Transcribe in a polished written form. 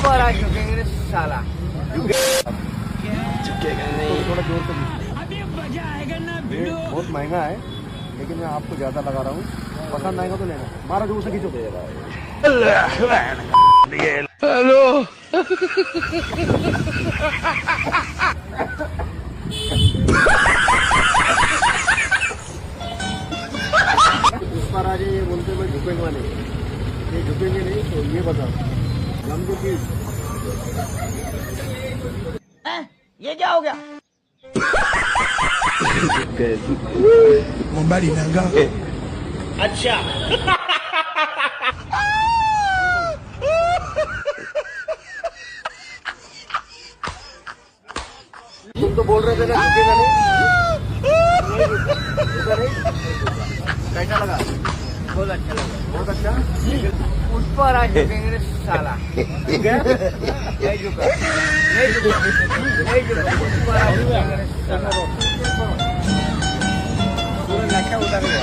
ऊपर आ झुकेंगे रे साला। झुकेगा नहीं। थोड़ा जोर से ये बहुत महंगा है, लेकिन मैं आपको ज्यादा लगा रहा हूँ। पसंद आएगा तो लेना। मारा जोर से खींचो। हेलो। इस बार आज ये बोलते मैं झुकेगा नहीं, ये झुकेंगे नहीं तो ये बताओ हमको कि ये क्या हो गया? मुंबई महंगा। अच्छा। तुम तो बोल रहे थे ना झुकेगा नहीं। झुका नहीं। कैसा लगा? बहुत अच्छा लगा। बहुत अच्छा। ऊपर आ झुकेंगे रे साला। नहीं झुका, नहीं झुका, नहीं झुका। ऊपर आ झुकेंगे रे साला। पूरा लट्ठा उतार गया।